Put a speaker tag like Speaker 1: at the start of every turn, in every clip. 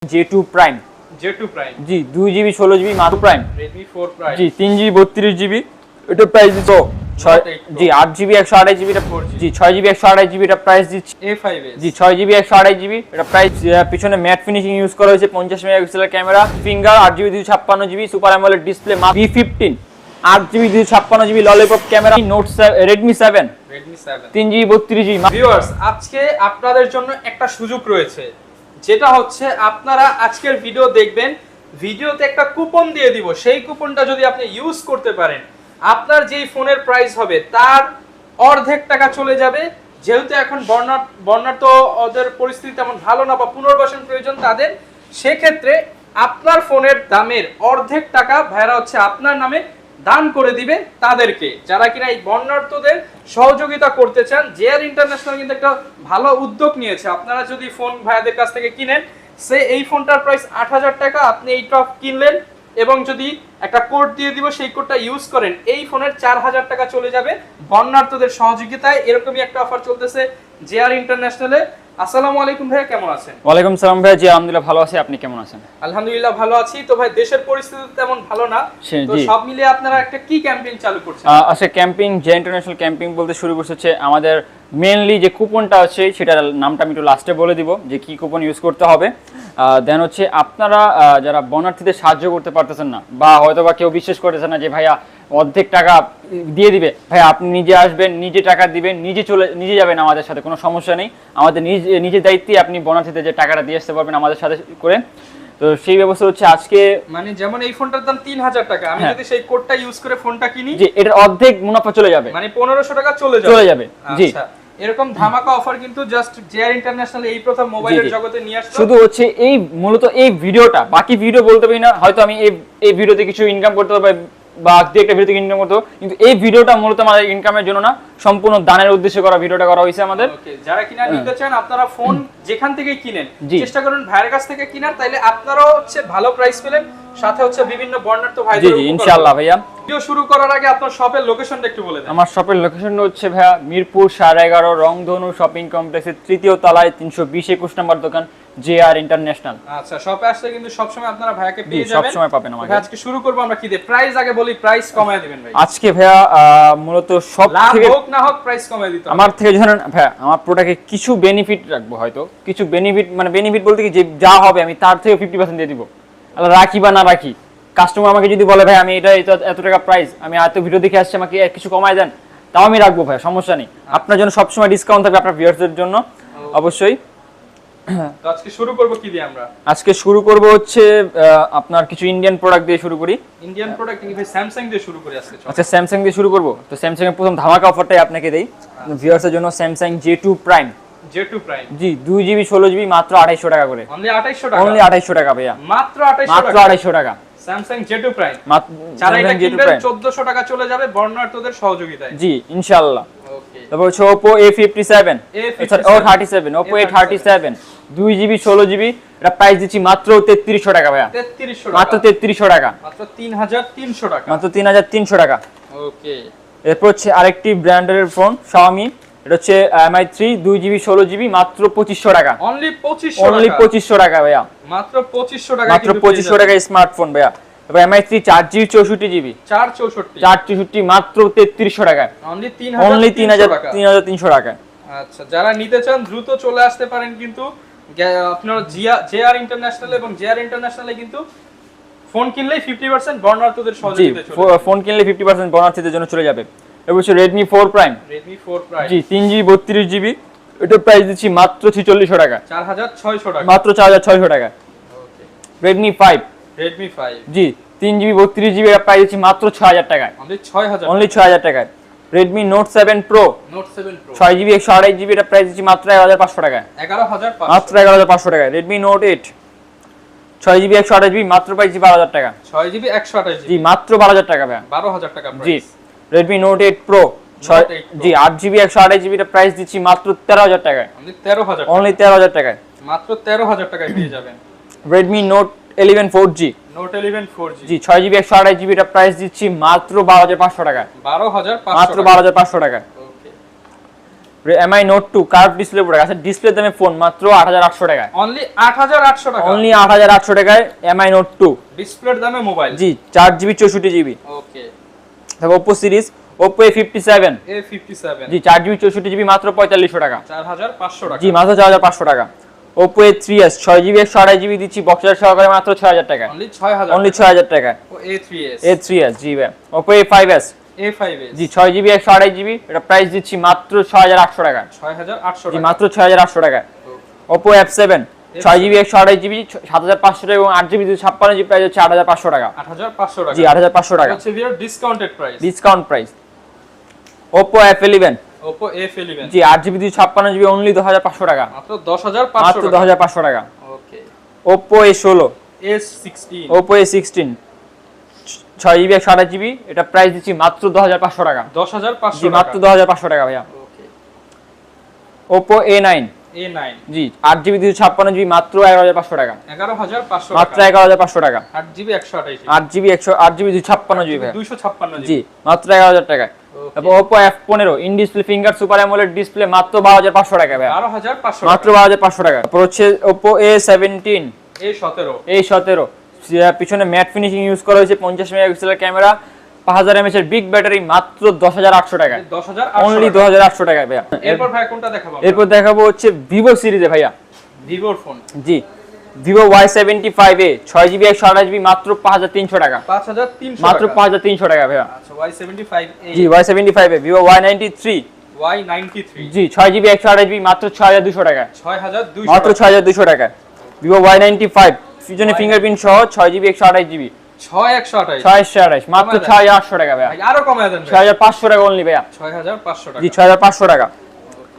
Speaker 1: J2 Prime
Speaker 2: J2 Prime
Speaker 1: जी 2GB 16GB मात्र Prime
Speaker 2: Redmi 4 Prime
Speaker 1: जी 3GB 32GB এটা price দিছো 6 জি 8GB 128GB এটা 4G জি 6GB 128GB এটা price দিচ্ছি
Speaker 2: A5s
Speaker 1: জি 6GB 128GB এটা প্রাইস পিছনে ম্যাট ফিনিশিং ইউজ করা হয়েছে 50 মেগাপিক্সেলের camera finger 8GB 256GB super AMOLED display B15 8GB 256GB lollipop camera note Redmi 7 3GB 32GB
Speaker 2: viewers আজকে আপনাদের জন্য একটা সুযোগ রয়েছে যেটা হচ্ছে আপনারা আজকের ভিডিও দেখবেন ভিডিওতে একটা কুপন দিয়ে দিব সেই কুপনটা যদি আপনি ইউজ করতে পারেন আপনার যেই ফোনের প্রাইস হবে তার অর্ধেক টাকা চলে যাবে যেহেতু এখন বর্ণাঢ্য ওদের পরিস্থিতি তেমন ভালো না বা পুনর্বাসন প্রয়োজন তাদের সেক্ষেত্রে আপনার ফোনের দামের অর্ধেক টাকা ভাইরা হচ্ছে আপনার নামে দান করে দিবে তাদেরকে যারা কিনা এই বর্ণাঢ্যদের সহযোগিতা করতে চান জেআর ইন্টারন্যাশনাল কিন্তু একটা ভালো উদ্যোগ নিয়েছে আপনারা যদি ফোন ভাইয়াদের কাছ থেকে কিনেন সে এই ফোনটার প্রাইস ৮০০০ টাকা আপনি এইটা কিনলেন এবং যদি একটা কোড দিয়ে দিব সেই কোডটা ইউজ করেন এই ফোনের ৪০০০ টাকা চলে যাবে বর্ণাঢ্যদের সহযোগিতায় এরকমই একটা অফার চলতেছে জেআর ইন্টারন্যাশনালে আসসালামু আলাইকুম ভাইয়া কেমন আছেন
Speaker 1: ওয়ালাইকুম সালাম ভাইয়া জি আলহামদুলিল্লাহ ভালো আছি আপনি কেমন আছেন
Speaker 2: আলহামদুলিল্লাহ ভালো আছি তো ভাই দেশের পরিস্থিতি তেমন ভালো না তো সব মিলিয়ে আপনারা একটা কি ক্যাম্পেইন চালু করছেন
Speaker 1: আচ্ছা ক্যাম্পেইন যে ইন্টারন্যাশনাল ক্যাম্পেইন বলতে শুরু করছে আমাদের মেইনলি যে কুপনটা আছে সেটার নামটা আমি একটু লাস্টে বলে দিব যে কি কুপন ইউজ করতে হবে দেন হচ্ছে আপনারা যারা বর্ণার্থীদের সাহায্য করতে পারতেছেন না বা হয়তো বা কেউ বিশ্বাস করতেছেন না যে ভাইয়া অর্ধেক টাকা দিয়ে দিবে ভাই আপনি নিজে আসবেন নিজে টাকা দিবেন নিজে যাবেন আমাদের সাথে কোনো সমস্যা নেই আমাদের নিজের দায়িত্বে আপনি বর্ণার্থীদের যে টাকাটা দিয়ে আসতে পারবেন আমাদের সাথে করে তো সেই ব্যবস্থা হচ্ছে আজকে
Speaker 2: মানে যেমন এই ফোনটার দাম ৩০০০ টাকা আমি যদি সেই কোডটা ইউজ করে ফোনটা কিনি
Speaker 1: জি এটার অর্ধেক মুনাফা চলে যাবে
Speaker 2: মানে ১৫০০ টাকা চলে যাবে
Speaker 1: জি
Speaker 2: আচ্ছা এরকম ধামাকা অফার কিন্তু জাস্ট জেআর ইন্টারন্যাশনাল এই প্রথম মোবাইলের জগতে নিয়ে আসছে
Speaker 1: শুধু হচ্ছে এই মূলত এই ভিডিওটা বাকি ভিডিও বলতে পারি না হয়তো আমি এই ভিডিওতে কিছু ইনকাম করতে পারবো বা একটা ভিডিও থেকে ইনকাম করতে কিন্তু এই ভিডিওটা মূলত আমাদের ইনকামের জন্য না সম্পূর্ণ দানের উদ্দেশ্যে করা ভিডিওটা করা হয়েছে আমাদের
Speaker 2: ওকে যারা কিনা নিতে চান আপনারা ফোন যেখান থেকে কিনেন চেষ্টা করুন ভাইয়ের কাছ থেকে কিনার তাইলে আপনারাও হচ্ছে ভালো প্রাইস পেলেন সাথে হচ্ছে বিভিন্ন বর্ণাঢ্য ভাইদের
Speaker 1: জি ইনশাআল্লাহ ভাইয়া
Speaker 2: ভিডিও শুরু করার আগে আপনার শপের লোকেশনটা একটু বলে দেন
Speaker 1: আমার শপের লোকেশনটা হচ্ছে ভাইয়া মিরপুর 11.5 রংধনু শপিং কমপ্লেক্সের তৃতীয় তলায় 320-21 নম্বর দোকান জেআর ইন্টারন্যাশনাল
Speaker 2: আচ্ছা শপে আসলে কিন্তু সব সময় আপনারা ভাইয়াকে পেয়ে যাবেন
Speaker 1: সব সময় পাবেন আমাকে
Speaker 2: আজকে শুরু করব আমরা কি দিয়ে প্রাইস আগে বলি প্রাইস কমায় দিবেন ভাই
Speaker 1: আজকে ভাইয়া মূলত সব থেকে
Speaker 2: হোক না হোক প্রাইস কমায় দিতে
Speaker 1: আমার থেকে ধরেন ভাইয়া আমার প্রোডাক্টে কিছু বেনিফিট রাখবো হয়তো কিছু বেনিফিট বলতে কি যে যা হবে আমি তার থেকে 50% দিয়ে দিব রাখি বা না রাখি কাস্টমার আমাকে যদি বলে ভাই আমি এটা এত টাকা প্রাইস আমি এত ভিডিও দেখে আসছি আমাকে কিছু কমায় দেন তাও আমি রাখবো ভাই সমস্যা নেই আপনার জন্য সবসময় ডিসকাউন্ট থাকবে আপনার ভিউয়ারদের জন্য অবশ্যই
Speaker 2: তো আজকে শুরু করব কি দিয়ে আমরা
Speaker 1: আজকে শুরু করব হচ্ছে আপনার কিছু ইন্ডিয়ান প্রোডাক্ট দিয়ে শুরু করি
Speaker 2: ইন্ডিয়ান প্রোডাক্ট কি ভাই স্যামসাং দিয়ে শুরু করি আজকে
Speaker 1: আচ্ছা স্যামসাং দিয়ে শুরু করব তো স্যামসাং এর প্রথম ধামাকা অফারটাই আপনাকে দেই ভিউয়ারদের জন্য Samsung J2 Prime
Speaker 2: J2 Prime
Speaker 1: জি 2GB 16GB মাত্র 2800 টাকা করে
Speaker 2: অনলি 2800 টাকা
Speaker 1: অনলি 2800 টাকা ভাইয়া
Speaker 2: মাত্র
Speaker 1: 2800 টাকা
Speaker 2: স্যামসাং J2 Prime
Speaker 1: যারা এটা
Speaker 2: কিনবেন 1400 টাকা চলে যাবে বর্ণাঢ্যদের সহযোগিতায়
Speaker 1: জি ইনশাআল্লাহ
Speaker 2: ওকে
Speaker 1: তারপর হচ্ছে Oppo A57 Oppo A37 2GB 16GB এটা প্রাইস দিচ্ছি মাত্র 3300 টাকা ভাইয়া
Speaker 2: 3300
Speaker 1: মাত্র 3300 টাকা
Speaker 2: মাত্র 3300 টাকা
Speaker 1: মাত্র 3300 টাকা
Speaker 2: ওকে
Speaker 1: এরপর হচ্ছে আরেকটি ব্র্যান্ডের ফোন Xiaomi এটা হচ্ছে Mi3 2GB 16GB মাত্র 2500 টাকা
Speaker 2: অনলি
Speaker 1: 2500 টাকা ভাইয়া
Speaker 2: মাত্র 2500 টাকা
Speaker 1: মাত্র 2500 টাকা স্মার্টফোন ভাইয়া তারপর Mi3 4GB 64GB 464 মাত্র 3300 টাকা
Speaker 2: অনলি
Speaker 1: 3300 টাকা
Speaker 2: আচ্ছা যারা নিতে চান দ্রুত চলে আসতে পারেন কিন্তু আপনারা জেআর ইন্টারন্যাশনাল এবং জেআর ইন্টারন্যাশনালে কিন্তু ফোন কিনলেই 50% বর্ণাঢ্যদের সহযোগিতা চলে যাবে
Speaker 1: ফোন কিনলে 50% বর্ণাঢ্যদের জন্য চলে যাবে এবার হচ্ছে Redmi 4 Prime জি 3GB 32GB এটা প্রাইস দিচ্ছি মাত্র 4600 টাকা
Speaker 2: 4600 টাকা
Speaker 1: মাত্র 4600 টাকা
Speaker 2: ওকে
Speaker 1: Redmi 5 জি 3GB 32GB এর প্রাইস দিচ্ছি মাত্র 6000 টাকা অনলি 6000 টাকা Redmi Note 7 Pro 6GB 128GB এর প্রাইস দিচ্ছি মাত্র 11500 টাকা
Speaker 2: 11500
Speaker 1: মাত্র 11500 টাকা Redmi Note 8 6GB 128GB মাত্র প্রাইস 12000 টাকা
Speaker 2: 6GB 128GB
Speaker 1: জি মাত্র 12000 টাকা ভাই
Speaker 2: 12000 টাকা
Speaker 1: জি
Speaker 2: প্রাইস
Speaker 1: Redmi Note 8 Pro জি 8GB 128GB এর প্রাইস দিচ্ছি মাত্র 13000 টাকা
Speaker 2: অনলি
Speaker 1: 13000 টাকা
Speaker 2: মাত্র 13000 টাকায় পেয়ে যাবেন
Speaker 1: Redmi Note 11 4G
Speaker 2: Note 11 4G
Speaker 1: জি 6GB 128GB এর প্রাইস দিচ্ছি মাত্র 12500 টাকা
Speaker 2: 12500
Speaker 1: মাত্র 12500 টাকা
Speaker 2: okay
Speaker 1: Mi note 2 curve display product আছে, ডিসপ্লে দামে ফোন মাত্র 8800 টাকায়,
Speaker 2: অনলি 8800 টাকা,
Speaker 1: অনলি 8800 টাকায় এমআই নোট 2
Speaker 2: ডিসপ্লের দামে মোবাইল।
Speaker 1: জি 4GB 64GB।
Speaker 2: ওকে,
Speaker 1: তারপর Oppo সিরিজ Oppo A57, জি 4GB 64GB মাত্র 4500 টাকা,
Speaker 2: 4500 টাকা,
Speaker 1: জি মাত্র 4500 টাকা। Oppo A3s 6GB 128GB দিচ্ছি বক্সার সহকারে মাত্র 6000 টাকা,
Speaker 2: অনলি 6000,
Speaker 1: অনলি 6000 টাকা।
Speaker 2: ও A3s,
Speaker 1: A3s জি ভাই। Oppo A5s জি 6GB 128GB, এটা প্রাইস দিচ্ছি মাত্র 6800 টাকা,
Speaker 2: 6800
Speaker 1: জি
Speaker 2: টাকা,
Speaker 1: মাত্র 6800 টাকা। Oppo F7 6GB 128GB 7500 টাকা এবং 8GB 256GB প্রাইস হচ্ছে 8500 টাকা,
Speaker 2: 8500 টাকা,
Speaker 1: জি 8500 টাকা
Speaker 2: হচ্ছে viewer discounted price,
Speaker 1: discount price. Oppo F11
Speaker 2: Oppo A11
Speaker 1: জি 8GB 256GB অনলি 10500 টাকা,
Speaker 2: মাত্র 10500
Speaker 1: মাত্র
Speaker 2: টাকা,
Speaker 1: 10500 টাকা।
Speaker 2: ওকে।
Speaker 1: Oppo A16
Speaker 2: A16
Speaker 1: Oppo A16 6GB 128GB, এটা প্রাইস দিচ্ছি মাত্র 10500 টাকা,
Speaker 2: 10500
Speaker 1: জি
Speaker 2: টাকা,
Speaker 1: মাত্র 10500 টাকা ভাইয়া।
Speaker 2: ওকে।
Speaker 1: Oppo A9
Speaker 2: A9
Speaker 1: জি 8GB 256GB মাত্র 11500 টাকা,
Speaker 2: 11500
Speaker 1: মাত্র
Speaker 2: টাকা,
Speaker 1: 11500 টাকা,
Speaker 2: 8GB 128
Speaker 1: 8GB 256GB ভাইয়া,
Speaker 2: 256
Speaker 1: জি মাত্র 11000 টাকা। তারপর Oppo F15 in display finger super AMOLED display মাত্র 12500 টাকা ভাইয়া,
Speaker 2: 12500
Speaker 1: মাত্র 12500 টাকা। তারপর হচ্ছে Oppo A17
Speaker 2: A17
Speaker 1: পিছনে ম্যাট ফিনিশিং ইউজ করা হয়েছে, 50 মেগাপিক্সেলের ক্যামেরা, 5000 mAh এর বিগ ব্যাটারি, মাত্র 10800 টাকা,
Speaker 2: 10800
Speaker 1: অনলি 10800 টাকা ভাইয়া।
Speaker 2: এরপর ভাই কোনটা দেখাবো?
Speaker 1: এরপর দেখাবো হচ্ছে Vivo সিরিজে ভাইয়া,
Speaker 2: ভিভোর ফোন,
Speaker 1: জি Vivo Y75a 6GB 128GB মাত্র 5300 টাকা,
Speaker 2: 5300
Speaker 1: মাত্র
Speaker 2: টাকা,
Speaker 1: 5300 টাকা ভাইয়া।
Speaker 2: আচ্ছা Y75a,
Speaker 1: জি Y75a Vivo Y93
Speaker 2: Y93
Speaker 1: জি 6GB 128GB মাত্র 6200 টাকা,
Speaker 2: 6200
Speaker 1: মাত্র 6200 টাকা। Vivo Y95 পিছনে ফিঙ্গারপ্রিন্ট সহ 6GB 128GB
Speaker 2: 6128
Speaker 1: 628 মাত্র 6800 টাকা ভাইয়া,
Speaker 2: ভাই আরো কমায় দেন ভাই,
Speaker 1: 6500 টাকা অনলি ভাইয়া,
Speaker 2: 6500 টাকা,
Speaker 1: জি 6500 টাকা।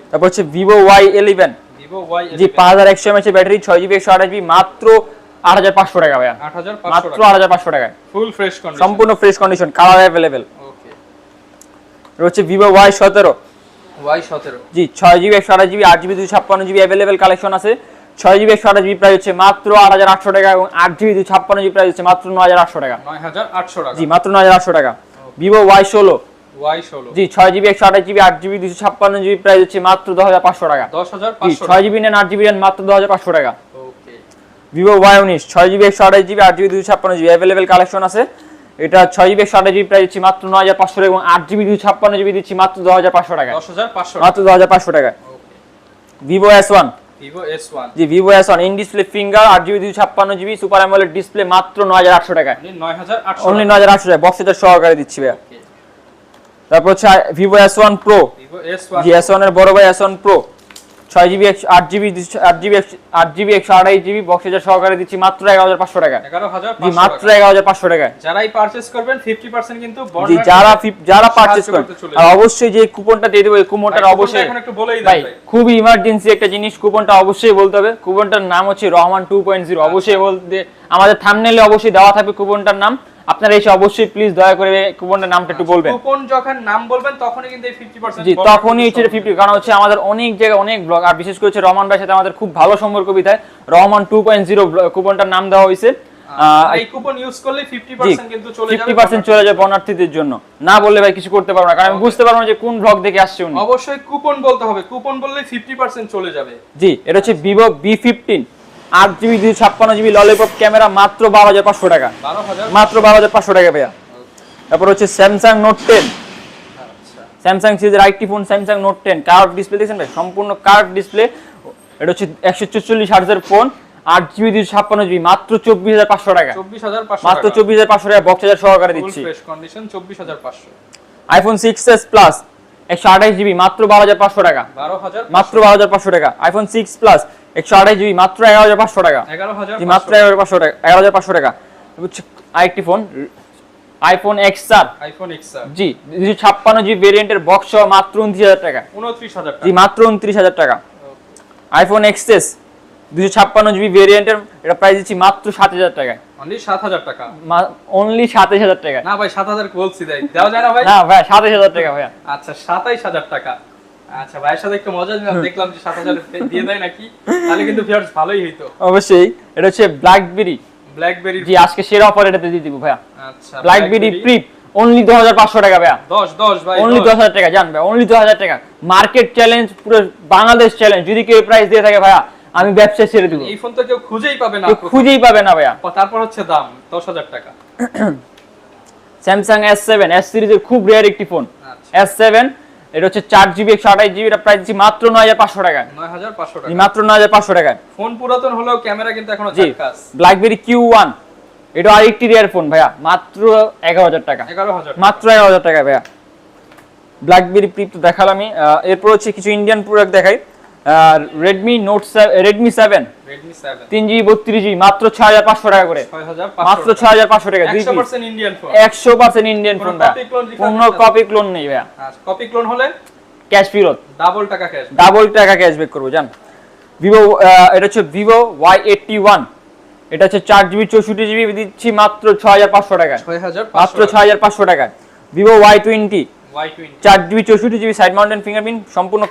Speaker 1: তারপর হচ্ছে Vivo Y11
Speaker 2: ভিভো
Speaker 1: জি
Speaker 2: Y11
Speaker 1: 5100 mAh এর ব্যাটারি, 6GB 128GB মাত্র 8500 টাকা ভাইয়া,
Speaker 2: 8500
Speaker 1: মাত্র
Speaker 2: টাকা,
Speaker 1: 8500 টাকায়,
Speaker 2: ফুল ফ্রেশ কন্ডিশন,
Speaker 1: সম্পূর্ণ ফ্রেশ কন্ডিশন, কালার अवेलेबल।
Speaker 2: ওকে।
Speaker 1: হচ্ছে Vivo Y17
Speaker 2: Y17
Speaker 1: জি 6GB 128GB 8GB 256GB available collection আছে, 6GB 128GB প্রাইস হচ্ছে মাত্র 8800 টাকা এবং 8GB 256GB প্রাইস হচ্ছে মাত্র 9800 টাকা,
Speaker 2: 9800 টাকা,
Speaker 1: জি মাত্র 9800 টাকা। Vivo Y16
Speaker 2: Y16
Speaker 1: জি 6GB 128GB 8GB 256GB price হচ্ছে মাত্র 10500 টাকা, জি
Speaker 2: 10500
Speaker 1: 6GB নেন 8GB নেন মাত্র 10500 টাকা।
Speaker 2: ওকে।
Speaker 1: Vivo Y19 6GB 128GB 8GB 256GB available collection আছে, এটা 6GB 128GB প্রাইস হচ্ছে মাত্র 9500 টাকা এবং 8GB 256GB দিচ্ছি মাত্র 10500 টাকা,
Speaker 2: 10500
Speaker 1: মাত্র 10500 টাকা। Vivo S1
Speaker 2: Vivo S1
Speaker 1: G Vivo S1 in display finger 8GB 256GB super AMOLED display মাত্র 9800 টাকা,
Speaker 2: 9800
Speaker 1: অনলি 9800 টাকা, বক্স সেটার সহকারে দিচ্ছি ভাইয়া। তারপর হচ্ছে Vivo S1 Pro
Speaker 2: Vivo S1
Speaker 1: জি S1 এর বড় ভাই S1 Pro 6GB 8GB 128GB box সেটার সহকারে দিচ্ছি মাত্র 11500 টাকা, জি
Speaker 2: 11500
Speaker 1: মাত্র
Speaker 2: টাকা।
Speaker 1: 11500 টাকায়।
Speaker 2: যারাই পারচেজ করবেন 50% কিন্তু
Speaker 1: জি যারা পারচেজ করেন,
Speaker 2: করতে চলে
Speaker 1: আর অবশ্যই যে কুপনটা দিয়ে দেবো এই কুপনটা
Speaker 2: ভাই,
Speaker 1: অবশ্যই
Speaker 2: এখন একটু বলেই দেন
Speaker 1: ভাই,
Speaker 2: ভাই।
Speaker 1: খুবই ইমার্জেন্সি একটা জিনিস, কুপনটা অবশ্যই বলতে হবে। কুপনটার নাম হচ্ছে রহমান 2.0, অবশ্যই বলতে, আমাদের থাম্বনেলে অবশ্যই দেওয়া থাকবে কুপনটার নাম, আপনারা এসে অবশ্যই প্লিজ দয়া করে কুপনটার নামটা একটু বলবেন।
Speaker 2: কুপন যখন নাম বলবেন তখনই কিন্তু এই 50%
Speaker 1: জি তখনই হচ্ছে 50, কারণ হচ্ছে আমাদের অনেক জায়গায় অনেক ব্লগ, আর বিশেষ করে হচ্ছে রহমান ভাইয়ের সাথে আমাদের খুব ভালো সম্পর্ক বিধায় রহমান 2.0 কুপনটার নাম দেওয়া হয়েছে।
Speaker 2: এই কুপন ইউজ করলে 50% কিন্তু চলে যাবে,
Speaker 1: 50% চলে যাবে বর্ণার্থীদের জন্য, না বললে ভাই কিছু করতে পারবো না, কারণ আমি বুঝতে পারবো না যে কোন ব্লগ দেখে আসছে উনি।
Speaker 2: অবশ্যই কুপন বলতে হবে, কুপন বললে 50% চলে যাবে।
Speaker 1: জি এটা হচ্ছে Vivo B15 8GB 256GB lollipop camera মাত্র 12500 টাকা,
Speaker 2: 12000
Speaker 1: মাত্র 12500 টাকা ভাইয়া। তারপর হচ্ছে Samsung Note 10
Speaker 2: আচ্ছা
Speaker 1: স্যামসাং সিরিজের আরেকটি phone Samsung Note 10 curve display দেখছেন ভাই, সম্পূর্ণ কার্ভ ডিসপ্লে, এটা হচ্ছে 144 হার্টজের ফোন, 8GB 256GB মাত্র 24500 টাকা,
Speaker 2: 24500
Speaker 1: মাত্র 24500 টাকা বক্স চার্জার সহকারে
Speaker 2: ফুল
Speaker 1: দিচ্ছি।
Speaker 2: Fresh condition 24500,
Speaker 1: iPhone 6s Plus 128GB মাত্র 12500 টাকা,
Speaker 2: 12000
Speaker 1: মাত্র 12500 টাকা। iPhone 6 Plus 128GB মাত্র 11500 টাকা,
Speaker 2: 11500
Speaker 1: জি মাত্র 11500 টাকা, 11500 টাকা। হচ্ছে আরেকটি phone iPhone XR
Speaker 2: iPhone XR
Speaker 1: জি 256GB ভেরিয়েন্টের বক্স সহ মাত্র 29000 টাকা,
Speaker 2: 29000 টাকা,
Speaker 1: জি মাত্র 29000 টাকা। iPhone XS 256GB ভেরিয়েন্টের, এটা প্রাইস দিচ্ছি মাত্র 7000 টাকা,
Speaker 2: অনলি 7000 টাকা।
Speaker 1: অনলি 27000 টাকা।
Speaker 2: না ভাই 7000 বলছি দেই, দেওয়া যায় না ভাই?
Speaker 1: না ভাই 27000 টাকা ভাইয়া।
Speaker 2: আচ্ছা 27000 টাকা। আচ্ছা ভাইয়ের সাথে একটু মজা নিলাম, দেখলাম যে 7000 দিয়ে দেয় নাকি, তাহলে কিন্তু ভিউয়ার্স ভালোই হইতো।
Speaker 1: অবশ্যই এটা হচ্ছে ব্ল্যাকবেরি
Speaker 2: ব্ল্যাকবেরি
Speaker 1: জি আজকে সেরা অফার এটাতে দিয়ে দিব ভাইয়া।
Speaker 2: আচ্ছা
Speaker 1: ব্ল্যাকবেরি প্রিপ অনলি 2500 টাকা ভাইয়া।
Speaker 2: 10 ভাই,
Speaker 1: অনলি 10000 টাকা জান ভাই, অনলি 10000 টাকা। মার্কেট চ্যালেঞ্জ, পুরো বাংলাদেশ চ্যালেঞ্জ। যদি কেউ প্রাইস দিয়ে থাকে ভাইয়া, আমি ব্যবসা ছেড়ে দেব।
Speaker 2: এই ফোন তো কেউ খুঁজেই পাবে না,
Speaker 1: কেউ খুঁজেই পাবে না ভাইয়া।
Speaker 2: তারপর হচ্ছে দাম 10000 টাকা।
Speaker 1: স্যামসাং S7 S সিরিজের খুব রেয়ার একটি ফোন।
Speaker 2: আচ্ছা।
Speaker 1: S7 এটা হচ্ছে 4GB 128GB, এটা প্রাইস দিচ্ছি মাত্র 9500 টাকা।
Speaker 2: 9500 টাকা,
Speaker 1: মাত্র 9500 টাকা।
Speaker 2: ফোন পুরাতন হলেও ক্যামেরা কিন্তু এখনো
Speaker 1: জি,
Speaker 2: ঝাক্কাস।
Speaker 1: ব্ল্যাকবেরি Q1 এটা আরেকটি রেয়ার ফোন ভাইয়া, মাত্র 11000 টাকা।
Speaker 2: 11000
Speaker 1: মাত্র 11000 টাকা ভাইয়া। ব্ল্যাকবেরি প্রিপ তো দেখালাম আমি। এরপর হচ্ছে কিছু ইন্ডিয়ান প্রোডাক্ট দেখাই। Redmi 7
Speaker 2: Redmi 7
Speaker 1: 3GB 32GB মাত্র 6500 টাকা করে।
Speaker 2: 6500
Speaker 1: মাত্র 6500 টাকা।
Speaker 2: 100% ইন্ডিয়ান ফোন।
Speaker 1: 100% ইন্ডিয়ান ফোন ভাইয়া। কোনো কপি ক্লোন নেই ভাইয়া।
Speaker 2: আচ্ছা, কপি ক্লোন হলে
Speaker 1: ক্যাশ ফেরত,
Speaker 2: ডাবল টাকা ক্যাশ।
Speaker 1: ডাবল টাকা ক্যাশব্যাক করবো জান। ভিভো এটা হচ্ছে Vivo Y81, এটা হচ্ছে 4GB 64GB দিচ্ছি মাত্র 6500 টাকা।
Speaker 2: 6500
Speaker 1: মাত্র 6500 টাকা। Vivo Y20
Speaker 2: Y20
Speaker 1: 4GB 64GB side mountain fingerprint সম্পূর্ণ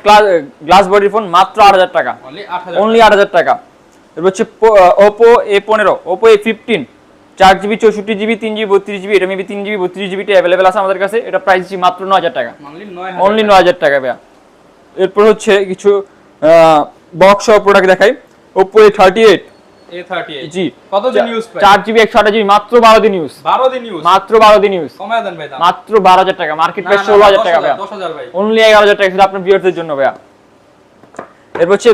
Speaker 1: গ্লাস বডির ফোন, মাত্র 8000 টাকা।
Speaker 2: অনলি 8000
Speaker 1: অনলি 8000 টাকা। এরপর হচ্ছে Oppo A15 Oppo A15 4GB 64GB 3GB 32GB, এটা মেবি 3GB 32GB টা अवेलेबल আছে আমাদের কাছে। এটা প্রাইস দিচ্ছি মাত্র 9000 টাকা। অনলি 9000 টাকা ভাইয়া। এরপর হচ্ছে কিছু বক্স সহ প্রোডাক্ট দেখাই। Oppo A38 জি,
Speaker 2: কত দিন ইউজ প্রাইস?
Speaker 1: 4GB 128GB মাত্র 12 দিন ইউজ।
Speaker 2: 12 দিন ইউজ,
Speaker 1: মাত্র 12 দিন ইউজ।
Speaker 2: কমায় দেন ভাই দাম।
Speaker 1: মাত্র 12000 টাকা। মার্কেট প্রাইস 16000 টাকা ভাইয়া।
Speaker 2: 10000 ভাই।
Speaker 1: অনলি 11000 টাকা শুধু আপনার ভিউয়ারদের জন্য ভাইয়া। এরপর হচ্ছে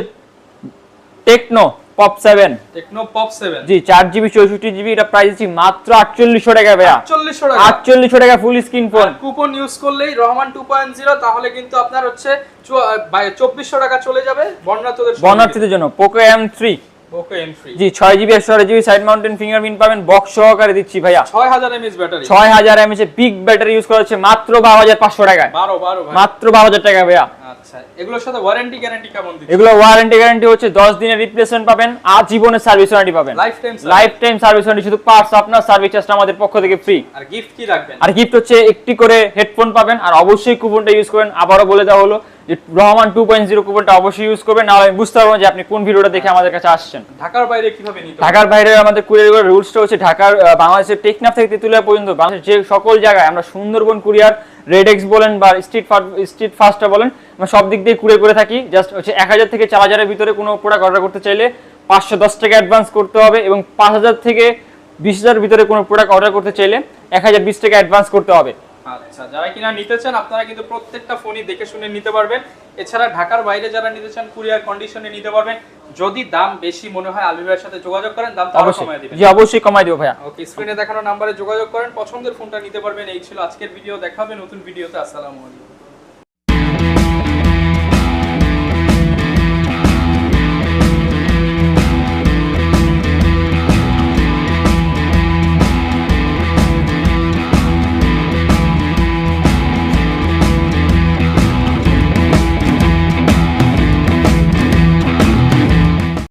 Speaker 1: টেকনো পপ 7
Speaker 2: টেকনো পপ 7
Speaker 1: জি, 4GB 64GB, এটা প্রাইস দিচ্ছি মাত্র 4800 টাকা ভাইয়া।
Speaker 2: 4800 টাকা।
Speaker 1: 4800 টাকা full screen phone.
Speaker 2: Coupon use করলেই রহমান 2.0, তাহলে কিন্তু আপনার হচ্ছে 2400 টাকা চলে যাবে
Speaker 1: বর্ণার্থীদের জন্য। Poco M3
Speaker 2: Poco M3
Speaker 1: জি, 6GB 128GB side mountain fingerprint পাবেন, বক্স সহকারে দিচ্ছি ভাইয়া।
Speaker 2: 6000 mAh ব্যাটারি,
Speaker 1: 6000 mAh এর বিগ ব্যাটারি ইউজ করা হচ্ছে মাত্র 12500 টাকায়।
Speaker 2: 12 ভাই।
Speaker 1: মাত্র 12000 টাকা ভাইয়া।
Speaker 2: আচ্ছা, এগুলোর সাথে ওয়ারেন্টি গ্যারান্টি কেমন দিচ্ছেন?
Speaker 1: এগুলো ওয়ারেন্টি গ্যারান্টি হচ্ছে 10 দিনের রিপ্লেসমেন্ট পাবেন, আজীবনের সার্ভিস ওয়ারেন্টি পাবেন। লাইফ টাইম সার্ভিস ওয়ারেন্টি, শুধু পার্টস আপনার, সার্ভিস চার্জটা আমাদের পক্ষ থেকে ফ্রি।
Speaker 2: আর গিফট কি রাখবেন?
Speaker 1: আর গিফট হচ্ছে একটি করে হেডফোন পাবেন। আর অবশ্যই কুপনটা ইউজ করবেন। আবারও বলে দেওয়া হলো যে রহমান 2.0 কুপনটা অবশ্যই ইউজ করবেন, নাহলে আমি বুঝতে পারবো না যে আপনি কোন ভিডিওটা দেখে আমাদের কাছে আসছেন।
Speaker 2: ঢাকার বাইরে কিভাবে নিতে?
Speaker 1: ঢাকার বাইরে আমাদের কুরিয়ার রুলসটা হচ্ছে ঢাকার বাংলাদেশের টেকনাফ থেকে তেতুলিয়া পর্যন্ত বাংলাদেশের যে সকল জায়গায় আমরা সুন্দরবন কুরিয়ার, রেডেক্স বলেন বা স্ট্রিট ফাস্টটা বলেন, আমরা সব দিক দিয়ে কুরিয়ার করে থাকি। জাস্ট হচ্ছে 1000 থেকে 4000 এর ভিতরে কোনো প্রোডাক্ট অর্ডার করতে চাইলে 510 টাকা অ্যাডভান্স করতে হবে, এবং 5000 থেকে 20000 ভিতরে কোনো প্রোডাক্ট অর্ডার করতে চাইলে 1020 টাকা অ্যাডভান্স করতে হবে।
Speaker 2: আচ্ছা, যারা কিনা নিতে চান আপনারা কিন্তু প্রত্যেকটা ফোনই দেখে শুনে নিতে পারবেন। এছাড়া ঢাকার বাইরে যারা নিতে চান কুরিয়ার কন্ডিশনে নিতে পারবেন। যদি দাম বেশি মনে হয় আলবি ভাইয়ের সাথে যোগাযোগ করেন, দাম আরো কমায় দিবেন।
Speaker 1: জি, অবশ্যই কমাই দেব ভাইয়া।
Speaker 2: ওকে, স্ক্রিনে দেখানো নম্বরে যোগাযোগ করেন, পছন্দের ফোনটা নিতে পারবেন। এই ছিল আজকের ভিডিও, দেখা হবে নতুন ভিডিওতে। আসসালামু আলাইকুম।